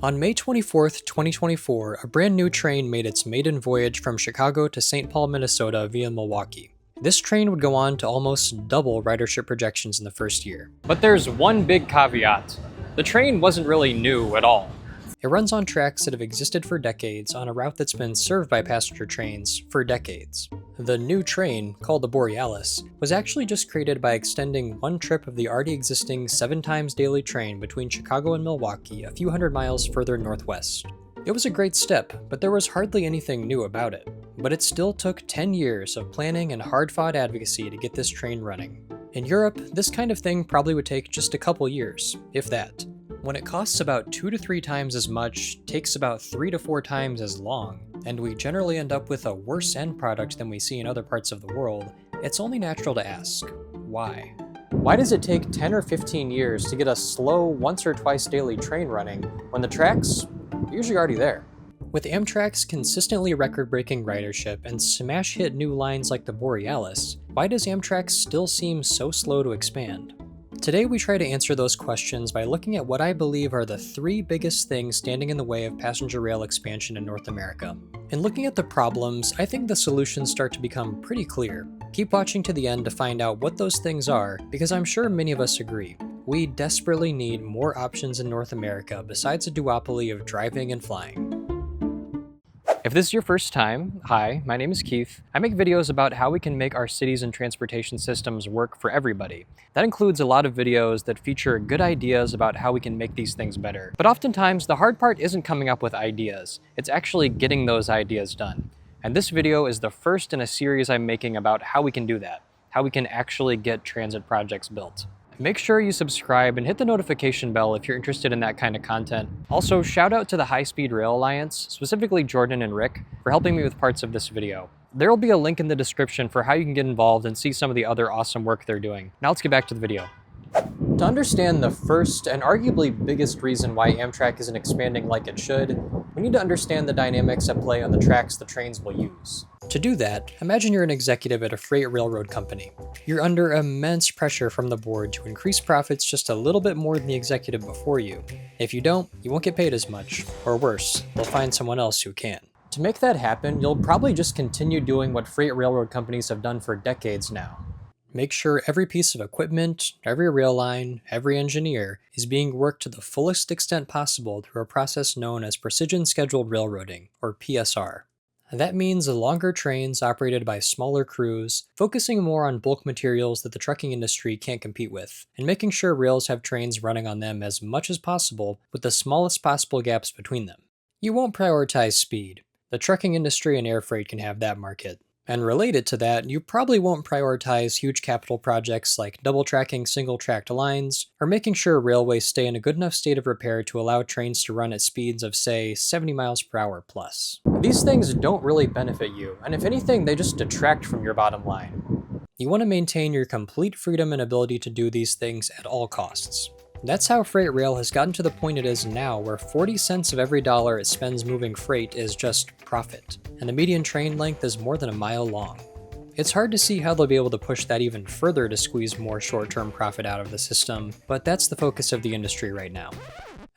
On May 24th, 2024, a brand new train made its maiden voyage from Chicago to St. Paul, Minnesota via Milwaukee. This train would go on to almost double ridership projections in the first year. But there's one big caveat. The train wasn't really new at all. It runs on tracks that have existed for decades on a route that's been served by passenger trains for decades. The new train, called the Borealis, was actually just created by extending one trip of the already existing 7 times daily train between Chicago and Milwaukee a few hundred miles further northwest. It was a great step, but there was hardly anything new about it. But it still took 10 years of planning and hard-fought advocacy to get this train running. In Europe, this kind of thing probably would take just a couple years, if that. When it costs about 2 to 3 times as much, takes about 3 to 4 times as long, and we generally end up with a worse end product than we see in other parts of the world, it's only natural to ask, why? Why does it take 10 or 15 years to get a slow once or twice daily train running when the tracks are usually already there? With Amtrak's consistently record-breaking ridership and smash-hit new lines like the Borealis, why does Amtrak still seem so slow to expand? Today we try to answer those questions by looking at what I believe are the 3 biggest things standing in the way of passenger rail expansion in North America. In looking at the problems, I think the solutions start to become pretty clear. Keep watching to the end to find out what those things are, because I'm sure many of us agree. We desperately need more options in North America besides a duopoly of driving and flying. If this is your first time, hi, my name is Keith. I make videos about how we can make our cities and transportation systems work for everybody. That includes a lot of videos that feature good ideas about how we can make these things better. But oftentimes, the hard part isn't coming up with ideas, it's actually getting those ideas done. And this video is the first in a series I'm making about how we can do that, how we can actually get transit projects built. Make sure you subscribe and hit the notification bell if you're interested in that kind of content. Also, shout out to the High Speed Rail Alliance, specifically Jordan and Rick, for helping me with parts of this video. There will be a link in the description for how you can get involved and see some of the other awesome work they're doing. Now let's get back to the video. To understand the first and arguably biggest reason why Amtrak isn't expanding like it should, we need to understand the dynamics at play on the tracks the trains will use. To do that, imagine you're an executive at a freight railroad company. You're under immense pressure from the board to increase profits just a little bit more than the executive before you. If you don't, you won't get paid as much, or worse, they'll find someone else who can. To make that happen, you'll probably just continue doing what freight railroad companies have done for decades now. Make sure every piece of equipment, every rail line, every engineer is being worked to the fullest extent possible through a process known as Precision Scheduled Railroading, or PSR. That means longer trains operated by smaller crews, focusing more on bulk materials that the trucking industry can't compete with, and making sure rails have trains running on them as much as possible with the smallest possible gaps between them. You won't prioritize speed. The trucking industry and air freight can have that market. And related to that, you probably won't prioritize huge capital projects like double-tracking single-tracked lines, or making sure railways stay in a good enough state of repair to allow trains to run at speeds of, say, 70 miles per hour plus. These things don't really benefit you, and if anything, they just detract from your bottom line. You want to maintain your complete freedom and ability to do these things at all costs. That's how freight rail has gotten to the point it is now, where 40 cents of every dollar it spends moving freight is just profit, and the median train length is more than a mile long. It's hard to see how they'll be able to push that even further to squeeze more short-term profit out of the system, but that's the focus of the industry right now.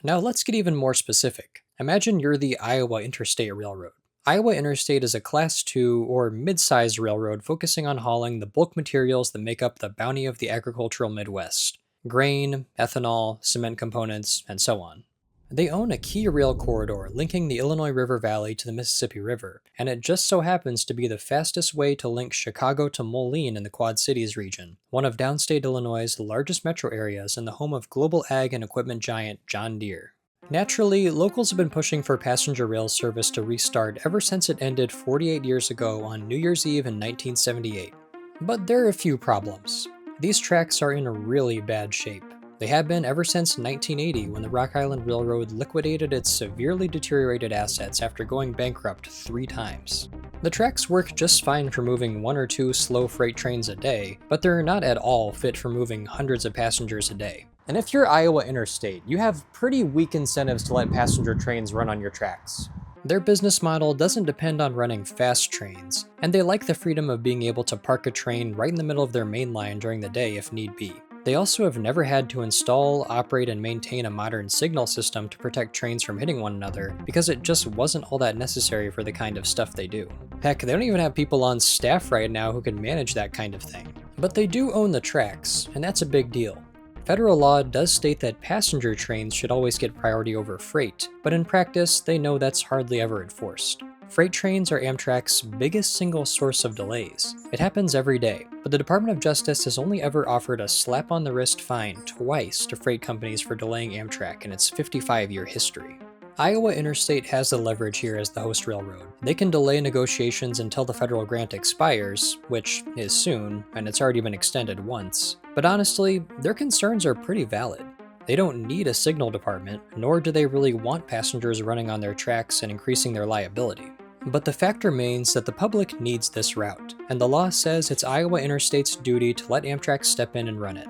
Now let's get even more specific. Imagine you're the Iowa Interstate Railroad. Iowa Interstate is a Class II or mid-sized railroad focusing on hauling the bulk materials that make up the bounty of the agricultural Midwest. Grain, ethanol, cement components, and so on. They own a key rail corridor linking the Illinois River Valley to the Mississippi River, and it just so happens to be the fastest way to link Chicago to Moline in the Quad Cities region, one of downstate Illinois' largest metro areas and the home of global ag and equipment giant John Deere. Naturally, locals have been pushing for passenger rail service to restart ever since it ended 48 years ago on New Year's Eve in 1978. But there are a few problems. These tracks are in a really bad shape. They have been ever since 1980, when the Rock Island Railroad liquidated its severely deteriorated assets after going bankrupt 3 times. The tracks work just fine for moving 1 or 2 slow freight trains a day, but they're not at all fit for moving hundreds of passengers a day. And if you're Iowa Interstate, you have pretty weak incentives to let passenger trains run on your tracks. Their business model doesn't depend on running fast trains, and they like the freedom of being able to park a train right in the middle of their main line during the day if need be. They also have never had to install, operate, and maintain a modern signal system to protect trains from hitting one another because it just wasn't all that necessary for the kind of stuff they do. Heck, they don't even have people on staff right now who can manage that kind of thing. But they do own the tracks, and that's a big deal. Federal law does state that passenger trains should always get priority over freight, but in practice, they know that's hardly ever enforced. Freight trains are Amtrak's biggest single source of delays. It happens every day, but the Department of Justice has only ever offered a slap-on-the-wrist fine twice to freight companies for delaying Amtrak in its 55-year history. Iowa Interstate has the leverage here as the host railroad. They can delay negotiations until the federal grant expires, which is soon, and it's already been extended once. But honestly, their concerns are pretty valid. They don't need a signal department, nor do they really want passengers running on their tracks and increasing their liability. But the fact remains that the public needs this route, and the law says it's Iowa Interstate's duty to let Amtrak step in and run it.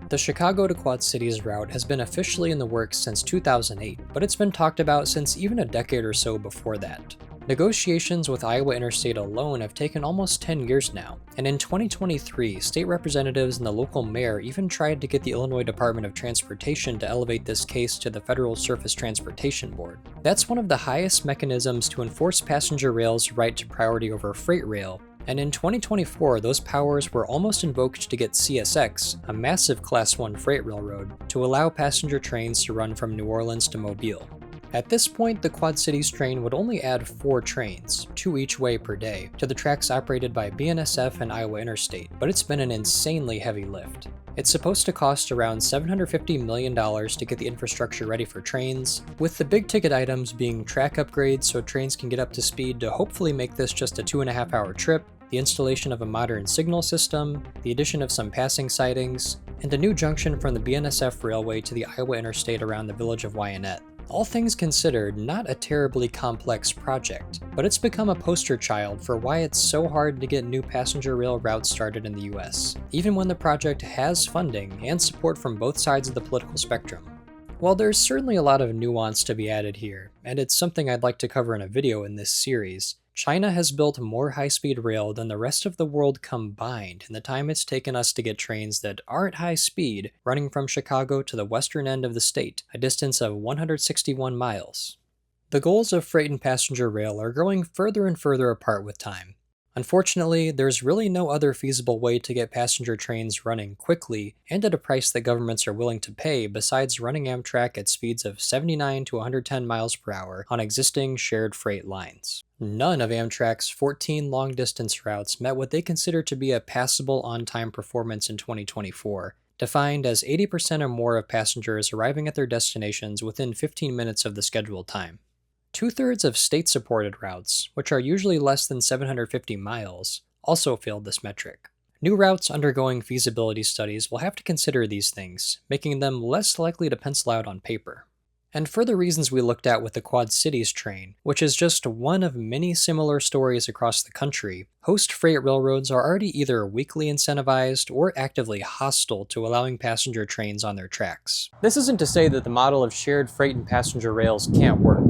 The Chicago to Quad Cities route has been officially in the works since 2008, but it's been talked about since even a decade or so before that. Negotiations with Iowa Interstate alone have taken almost 10 years now, and in 2023, state representatives and the local mayor even tried to get the Illinois Department of Transportation to elevate this case to the Federal Surface Transportation Board. That's one of the highest mechanisms to enforce passenger rail's right to priority over freight rail, and in 2024, those powers were almost invoked to get CSX, a massive Class 1 freight railroad, to allow passenger trains to run from New Orleans to Mobile. At this point, the Quad Cities train would only add 4 trains, 2 each way per day, to the tracks operated by BNSF and Iowa Interstate, but it's been an insanely heavy lift. It's supposed to cost around $750 million to get the infrastructure ready for trains, with the big ticket items being track upgrades so trains can get up to speed to hopefully make this just a 2.5-hour trip, the installation of a modern signal system, the addition of some passing sidings, and a new junction from the BNSF railway to the Iowa Interstate around the village of Wyanett. All things considered, not a terribly complex project, but it's become a poster child for why it's so hard to get new passenger rail routes started in the US, even when the project has funding and support from both sides of the political spectrum. While there's certainly a lot of nuance to be added here, and it's something I'd like to cover in a video in this series, China has built more high-speed rail than the rest of the world combined in the time it's taken us to get trains that aren't high-speed running from Chicago to the western end of the state, a distance of 161 miles. The goals of freight and passenger rail are growing further and further apart with time. Unfortunately, there's really no other feasible way to get passenger trains running quickly and at a price that governments are willing to pay besides running Amtrak at speeds of 79 to 110 miles per hour on existing shared freight lines. None of Amtrak's 14 long-distance routes met what they consider to be a passable on-time performance in 2024, defined as 80% or more of passengers arriving at their destinations within 15 minutes of the scheduled time. 2/3 of state-supported routes, which are usually less than 750 miles, also failed this metric. New routes undergoing feasibility studies will have to consider these things, making them less likely to pencil out on paper. And for the reasons we looked at with the Quad Cities train, which is just one of many similar stories across the country, host freight railroads are already either weakly incentivized or actively hostile to allowing passenger trains on their tracks. This isn't to say that the model of shared freight and passenger rails can't work.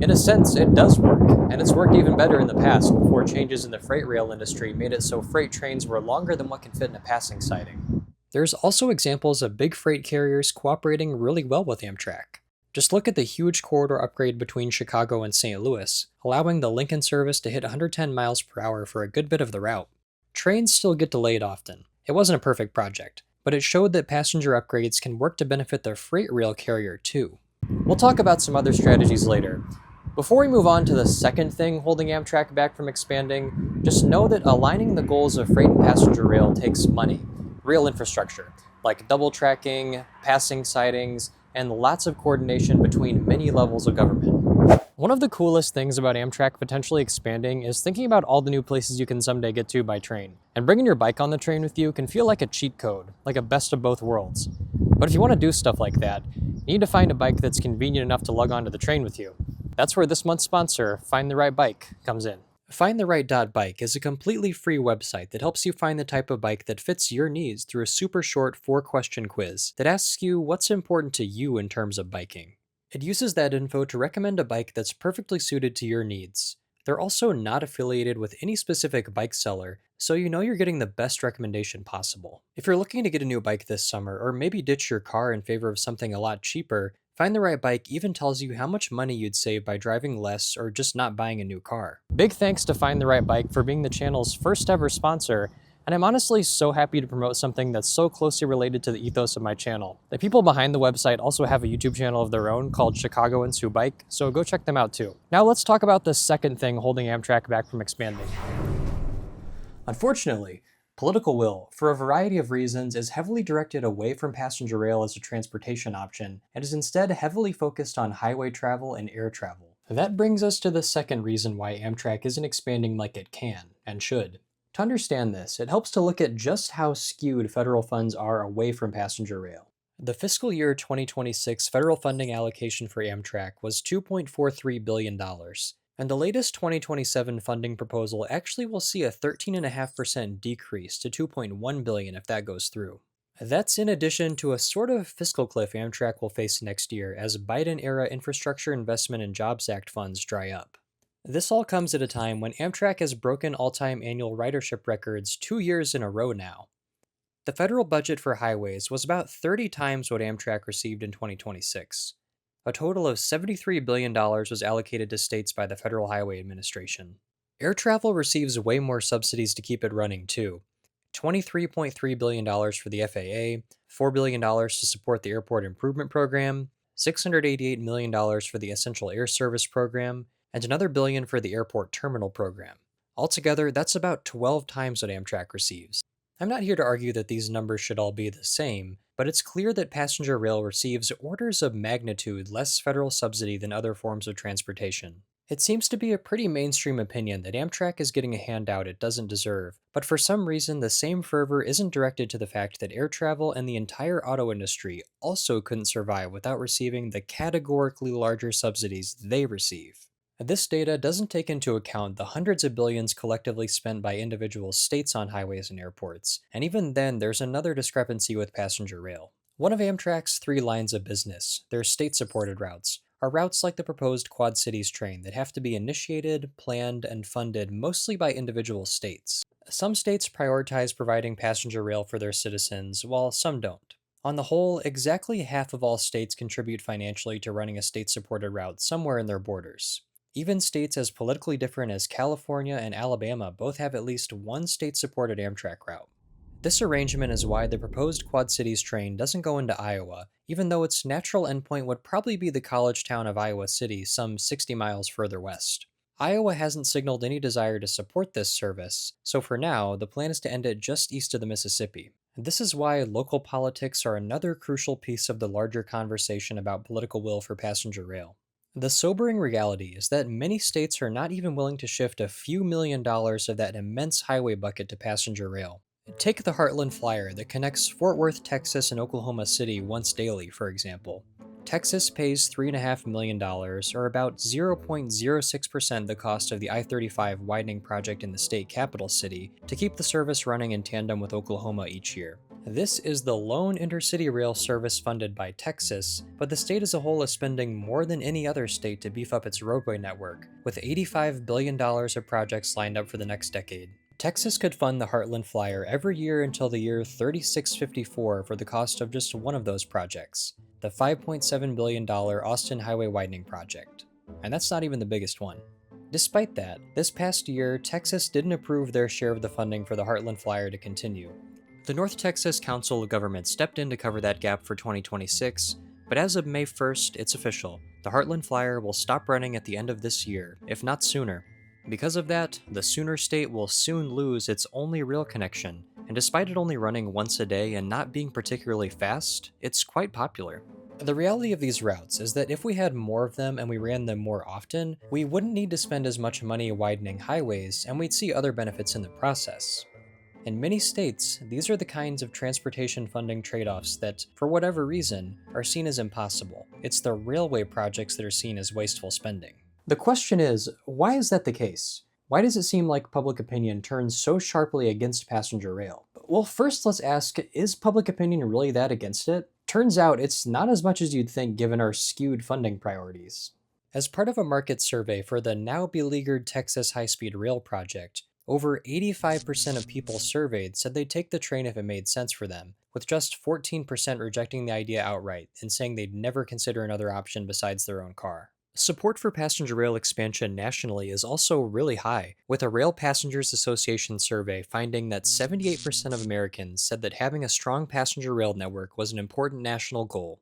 In a sense, it does work, and it's worked even better in the past before changes in the freight rail industry made it so freight trains were longer than what can fit in a passing siding. There's also examples of big freight carriers cooperating really well with Amtrak. Just look at the huge corridor upgrade between Chicago and St. Louis, allowing the Lincoln service to hit 110 miles per hour for a good bit of the route. Trains still get delayed often. It wasn't a perfect project, but it showed that passenger upgrades can work to benefit the freight rail carrier too. We'll talk about some other strategies later. Before we move on to the second thing holding Amtrak back from expanding, just know that aligning the goals of freight and passenger rail takes money, real infrastructure, like double tracking, passing sidings, and lots of coordination between many levels of government. One of the coolest things about Amtrak potentially expanding is thinking about all the new places you can someday get to by train. And bringing your bike on the train with you can feel like a cheat code, like a best of both worlds. But if you want to do stuff like that, you need to find a bike that's convenient enough to lug onto the train with you. That's where this month's sponsor, Find the Right Bike, comes in. FindTheRight.bike is a completely free website that helps you find the type of bike that fits your needs through a super short 4-question quiz that asks you what's important to you in terms of biking. It uses that info to recommend a bike that's perfectly suited to your needs. They're also not affiliated with any specific bike seller, so you know you're getting the best recommendation possible. If you're looking to get a new bike this summer, or maybe ditch your car in favor of something a lot cheaper, Find the Right Bike even tells you how much money you'd save by driving less or just not buying a new car. Big thanks to Find the Right Bike for being the channel's first ever sponsor, and I'm honestly so happy to promote something that's so closely related to the ethos of my channel. The people behind the website also have a YouTube channel of their own called Chicago and Sue Bike, so go check them out too. Now let's talk about the second thing holding Amtrak back from expanding. Unfortunately, political will, for a variety of reasons, is heavily directed away from passenger rail as a transportation option, and is instead heavily focused on highway travel and air travel. That brings us to the second reason why Amtrak isn't expanding like it can, and should. To understand this, it helps to look at just how skewed federal funds are away from passenger rail. The fiscal year 2026 federal funding allocation for Amtrak was $2.43 billion, and the latest 2027 funding proposal actually will see a 13.5% decrease to $2.1 billion if that goes through. That's in addition to a sort of fiscal cliff Amtrak will face next year as Biden-era Infrastructure Investment and Jobs Act funds dry up. This all comes at a time when Amtrak has broken all-time annual ridership records 2 years in a row now. The federal budget for highways was about 30 times what Amtrak received in 2026. A total of $73 billion was allocated to states by the Federal Highway Administration. Air travel receives way more subsidies to keep it running, too. $23.3 billion for the FAA, $4 billion to support the Airport Improvement Program, $688 million for the Essential Air Service Program, and another $1 billion for the Airport Terminal Program. Altogether, that's about 12 times what Amtrak receives. I'm not here to argue that these numbers should all be the same, but it's clear that passenger rail receives orders of magnitude less federal subsidy than other forms of transportation. It seems to be a pretty mainstream opinion that Amtrak is getting a handout it doesn't deserve, but for some reason the same fervor isn't directed to the fact that air travel and the entire auto industry also couldn't survive without receiving the categorically larger subsidies they receive. This data doesn't take into account the hundreds of billions collectively spent by individual states on highways and airports, and even then there's another discrepancy with passenger rail. One of Amtrak's 3 lines of business, their state-supported routes, are routes like the proposed Quad Cities train that have to be initiated, planned, and funded mostly by individual states. Some states prioritize providing passenger rail for their citizens, while some don't. On the whole, exactly half of all states contribute financially to running a state-supported route somewhere in their borders. Even states as politically different as California and Alabama both have at least one state-supported Amtrak route. This arrangement is why the proposed Quad Cities train doesn't go into Iowa, even though its natural endpoint would probably be the college town of Iowa City, some 60 miles further west. Iowa hasn't signaled any desire to support this service, so for now, the plan is to end it just east of the Mississippi. This is why local politics are another crucial piece of the larger conversation about political will for passenger rail. The sobering reality is that many states are not even willing to shift a few $1,000,000 of that immense highway bucket to passenger rail. Take the Heartland Flyer that connects Fort Worth, Texas and Oklahoma City once daily, for example. Texas pays $3.5 million, or about 0.06% the cost of the I-35 widening project in the state capital city, to keep the service running in tandem with Oklahoma each year. This is the lone intercity rail service funded by Texas, but the state as a whole is spending more than any other state to beef up its roadway network, with $85 billion of projects lined up for the next decade. Texas could fund the Heartland Flyer every year until the year 3654 for the cost of just one of those projects, the $5.7 billion Austin Highway Widening Project. And that's not even the biggest one. Despite that, this past year, Texas didn't approve their share of the funding for the Heartland Flyer to continue. The North Texas Council of Governments stepped in to cover that gap for 2026, but as of May 1st, it's official. The Heartland Flyer will stop running at the end of this year, if not sooner. Because of that, the Sooner State will soon lose its only rail connection, and despite it only running once a day and not being particularly fast, it's quite popular. The reality of these routes is that if we had more of them and we ran them more often, we wouldn't need to spend as much money widening highways, and we'd see other benefits in the process. In many states, these are the kinds of transportation funding trade-offs that, for whatever reason, are seen as impossible. It's the railway projects that are seen as wasteful spending. The question is, why is that the case? Why does it seem like public opinion turns so sharply against passenger rail? Well, first let's ask, is public opinion really that against it? Turns out it's not as much as you'd think given our skewed funding priorities. As part of a market survey for the now beleaguered Texas high-speed rail project, over 85% of people surveyed said they'd take the train if it made sense for them, with just 14% rejecting the idea outright and saying they'd never consider another option besides their own car. Support for passenger rail expansion nationally is also really high, with a Rail Passengers Association survey finding that 78% of Americans said that having a strong passenger rail network was an important national goal.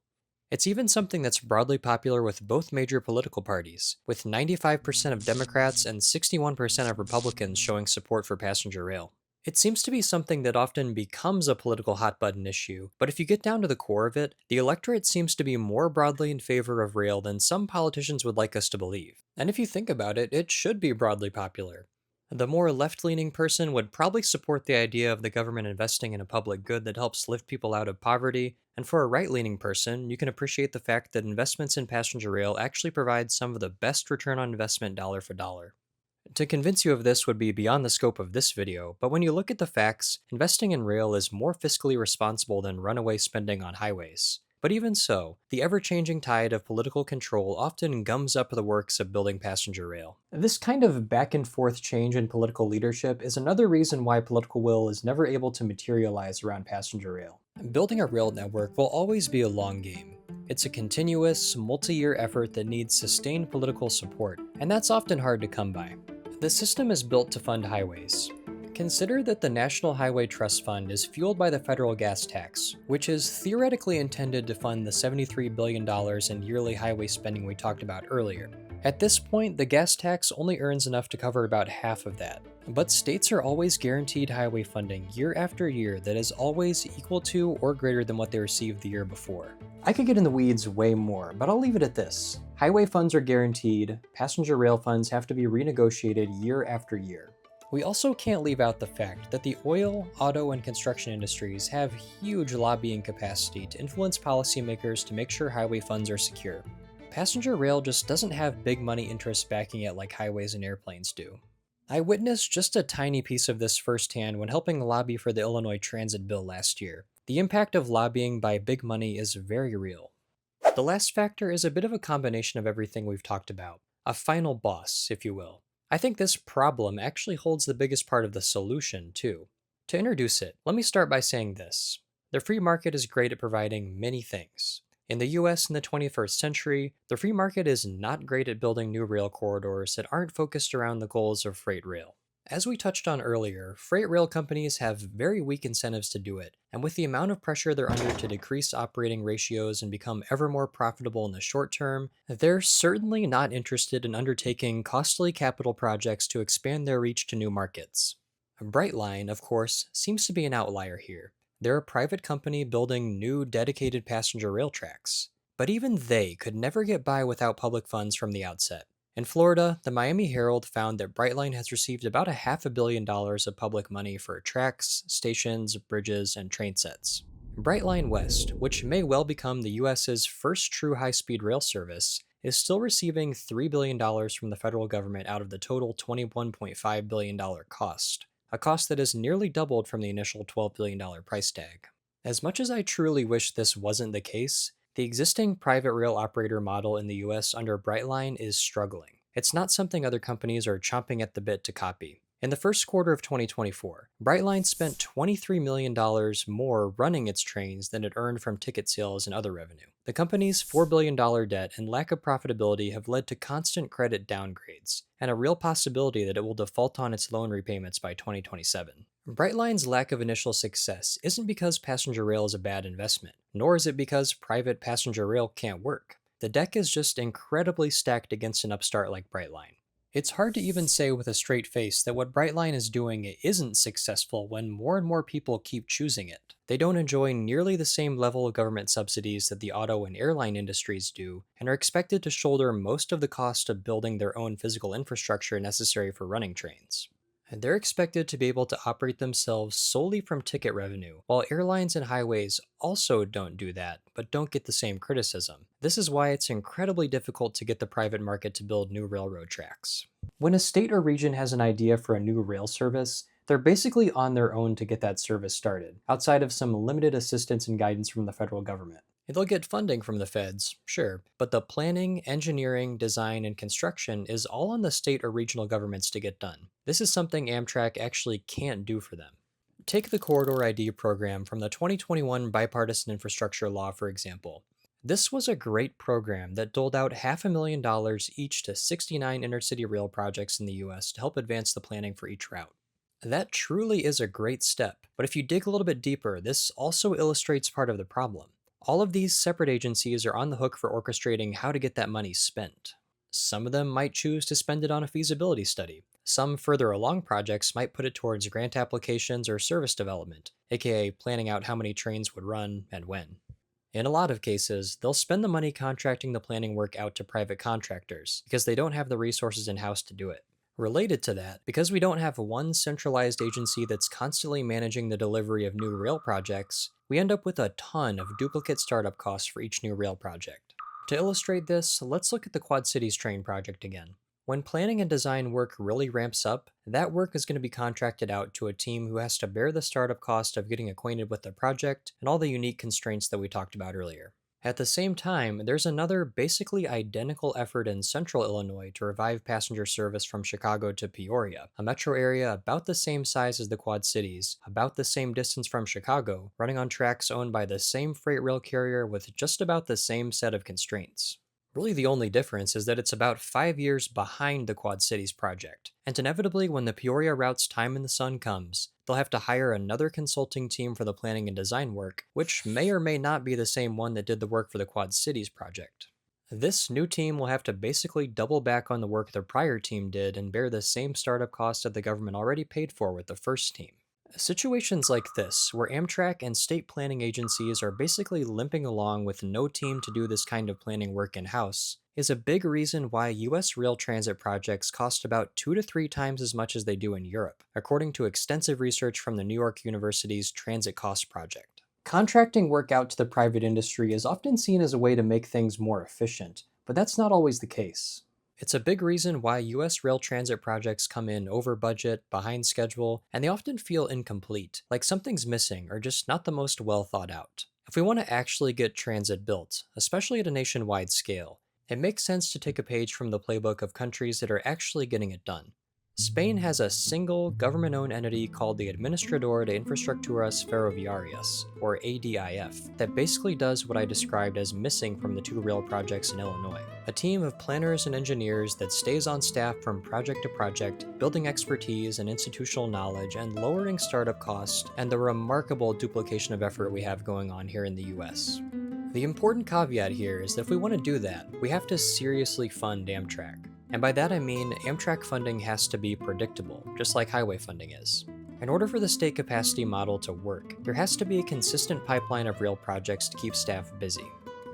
It's even something that's broadly popular with both major political parties, with 95% of Democrats and 61% of Republicans showing support for passenger rail. It seems to be something that often becomes a political hot button issue, but if you get down to the core of it, the electorate seems to be more broadly in favor of rail than some politicians would like us to believe. And if you think about it, it should be broadly popular. The more left-leaning person would probably support the idea of the government investing in a public good that helps lift people out of poverty, and for a right-leaning person, you can appreciate the fact that investments in passenger rail actually provide some of the best return on investment dollar for dollar. To convince you of this would be beyond the scope of this video, but when you look at the facts, investing in rail is more fiscally responsible than runaway spending on highways. But even so, the ever-changing tide of political control often gums up the works of building passenger rail. This kind of back-and-forth change in political leadership is another reason why political will is never able to materialize around passenger rail. Building a rail network will always be a long game. It's a continuous, multi-year effort that needs sustained political support, and that's often hard to come by. The system is built to fund highways. Consider that the National Highway Trust Fund is fueled by the federal gas tax, which is theoretically intended to fund the $73 billion in yearly highway spending we talked about earlier. At this point, the gas tax only earns enough to cover about half of that. But states are always guaranteed highway funding year after year that is always equal to or greater than what they received the year before. I could get in the weeds way more, but I'll leave it at this. Highway funds are guaranteed, passenger rail funds have to be renegotiated year after year. We also can't leave out the fact that the oil, auto, and construction industries have huge lobbying capacity to influence policymakers to make sure highway funds are secure. Passenger rail just doesn't have big money interests backing it like highways and airplanes do. I witnessed just a tiny piece of this firsthand when helping lobby for the Illinois Transit Bill last year. The impact of lobbying by big money is very real. The last factor is a bit of a combination of everything we've talked about. A final boss, if you will. I think this problem actually holds the biggest part of the solution, too. To introduce it, let me start by saying this. The free market is great at providing many things. In the US in the 21st century, the free market is not great at building new rail corridors that aren't focused around the goals of freight rail. As we touched on earlier, freight rail companies have very weak incentives to do it, and with the amount of pressure they're under to decrease operating ratios and become ever more profitable in the short term, they're certainly not interested in undertaking costly capital projects to expand their reach to new markets. Brightline, of course, seems to be an outlier here. They're a private company building new dedicated passenger rail tracks, but even they could never get by without public funds from the outset. In Florida, the Miami Herald found that Brightline has received about $500 million of public money for tracks, stations, bridges, and train sets. Brightline West, which may well become the US's first true high-speed rail service, is still receiving $3 billion from the federal government out of the total $21.5 billion cost, a cost that has nearly doubled from the initial $12 billion price tag. As much as I truly wish this wasn't the case, the existing private rail operator model in the US under Brightline is struggling. It's not something other companies are chomping at the bit to copy. In the first quarter of 2024, Brightline spent $23 million more running its trains than it earned from ticket sales and other revenue. The company's $4 billion debt and lack of profitability have led to constant credit downgrades, and a real possibility that it will default on its loan repayments by 2027. Brightline's lack of initial success isn't because passenger rail is a bad investment, nor is it because private passenger rail can't work. The deck is just incredibly stacked against an upstart like Brightline. It's hard to even say with a straight face that what Brightline is doing isn't successful when more and more people keep choosing it. They don't enjoy nearly the same level of government subsidies that the auto and airline industries do, and are expected to shoulder most of the cost of building their own physical infrastructure necessary for running trains. And they're expected to be able to operate themselves solely from ticket revenue, while airlines and highways also don't do that, but don't get the same criticism. This is why it's incredibly difficult to get the private market to build new railroad tracks. When a state or region has an idea for a new rail service, they're basically on their own to get that service started, outside of some limited assistance and guidance from the federal government. And they'll get funding from the feds, sure, but the planning, engineering, design, and construction is all on the state or regional governments to get done. This is something Amtrak actually can't do for them. Take the Corridor ID program from the 2021 Bipartisan Infrastructure Law, for example. This was a great program that doled out $500,000 each to 69 intercity rail projects in the US to help advance the planning for each route. That truly is a great step, but if you dig a little bit deeper, this also illustrates part of the problem. All of these separate agencies are on the hook for orchestrating how to get that money spent. Some of them might choose to spend it on a feasibility study. Some further along projects might put it towards grant applications or service development, aka planning out how many trains would run and when. In a lot of cases, they'll spend the money contracting the planning work out to private contractors because they don't have the resources in-house to do it. Related to that, because we don't have one centralized agency that's constantly managing the delivery of new rail projects, we end up with a ton of duplicate startup costs for each new rail project. To illustrate this, let's look at the Quad Cities train project again. When planning and design work really ramps up, that work is going to be contracted out to a team who has to bear the startup cost of getting acquainted with the project and all the unique constraints that we talked about earlier. At the same time, there's another basically identical effort in central Illinois to revive passenger service from Chicago to Peoria, a metro area about the same size as the Quad Cities, about the same distance from Chicago, running on tracks owned by the same freight rail carrier with just about the same set of constraints. Really, the only difference is that it's about 5 years behind the Quad Cities project, and inevitably, when the Peoria route's time in the sun comes, they'll have to hire another consulting team for the planning and design work, which may or may not be the same one that did the work for the Quad Cities project. This new team will have to basically double back on the work the prior team did and bear the same startup cost that the government already paid for with the first team. Situations like this, where Amtrak and state planning agencies are basically limping along with no team to do this kind of planning work in-house, is a big reason why US rail transit projects cost about 2 to 3 times as much as they do in Europe, according to extensive research from the New York University's Transit Cost Project. Contracting work out to the private industry is often seen as a way to make things more efficient, but that's not always the case. It's a big reason why US rail transit projects come in over budget, behind schedule, and they often feel incomplete, like something's missing or just not the most well thought out. If we want to actually get transit built, especially at a nationwide scale, it makes sense to take a page from the playbook of countries that are actually getting it done. Spain has a single government-owned entity called the Administrador de Infraestructuras Ferroviarias, or ADIF, that basically does what I described as missing from the 2 rail projects in Illinois. A team of planners and engineers that stays on staff from project to project, building expertise and institutional knowledge and lowering startup costs, and the remarkable duplication of effort we have going on here in the US. The important caveat here is that if we want to do that, we have to seriously fund Amtrak. And by that I mean Amtrak funding has to be predictable, just like highway funding is. In order for the state capacity model to work, there has to be a consistent pipeline of rail projects to keep staff busy.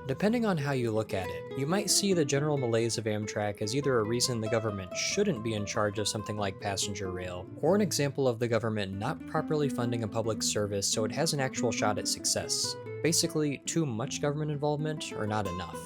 Depending on how you look at it, you might see the general malaise of Amtrak as either a reason the government shouldn't be in charge of something like passenger rail, or an example of the government not properly funding a public service so it has an actual shot at success. Basically, too much government involvement or not enough.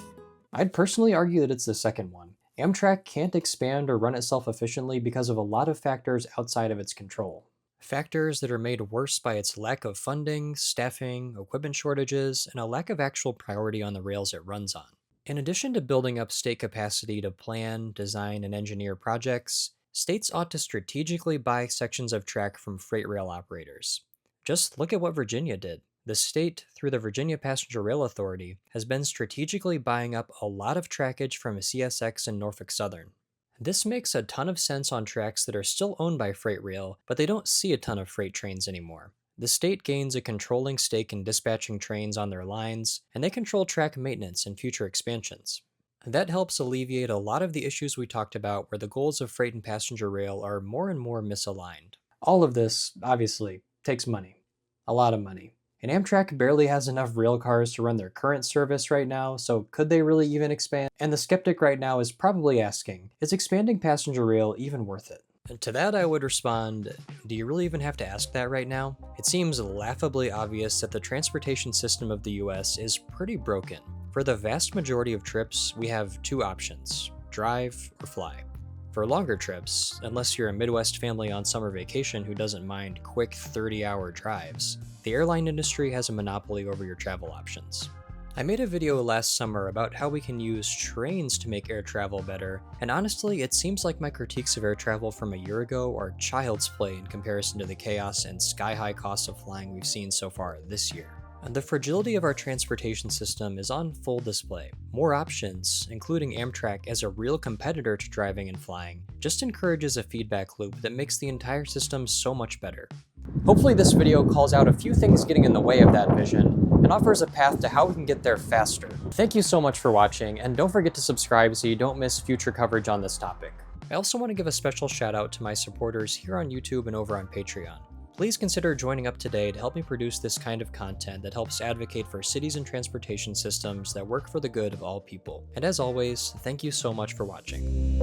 I'd personally argue that it's the second one. Amtrak can't expand or run itself efficiently because of a lot of factors outside of its control. Factors that are made worse by its lack of funding, staffing, equipment shortages, and a lack of actual priority on the rails it runs on. In addition to building up state capacity to plan, design, and engineer projects, states ought to strategically buy sections of track from freight rail operators. Just look at what Virginia did. The state, through the Virginia Passenger Rail Authority, has been strategically buying up a lot of trackage from CSX and Norfolk Southern. This makes a ton of sense on tracks that are still owned by freight rail, but they don't see a ton of freight trains anymore. The state gains a controlling stake in dispatching trains on their lines, and they control track maintenance and future expansions. That helps alleviate a lot of the issues we talked about where the goals of freight and passenger rail are more and more misaligned. All of this, obviously, takes money. A lot of money. And Amtrak barely has enough rail cars to run their current service right now, so could they really even expand? And the skeptic right now is probably asking, is expanding passenger rail even worth it? And to that I would respond, do you really even have to ask that right now? It seems laughably obvious that the transportation system of the US is pretty broken. For the vast majority of trips, we have 2 options, drive or fly. For longer trips, unless you're a Midwest family on summer vacation who doesn't mind quick 30-hour drives, the airline industry has a monopoly over your travel options. I made a video last summer about how we can use trains to make air travel better, and honestly, it seems like my critiques of air travel from a year ago are child's play in comparison to the chaos and sky-high costs of flying we've seen so far this year. And the fragility of our transportation system is on full display. More options, including Amtrak as a real competitor to driving and flying, just encourages a feedback loop that makes the entire system so much better. Hopefully this video calls out a few things getting in the way of that vision, and offers a path to how we can get there faster. Thank you so much for watching, and don't forget to subscribe so you don't miss future coverage on this topic. I also want to give a special shout out to my supporters here on YouTube and over on Patreon. Please consider joining up today to help me produce this kind of content that helps advocate for cities and transportation systems that work for the good of all people. And as always, thank you so much for watching.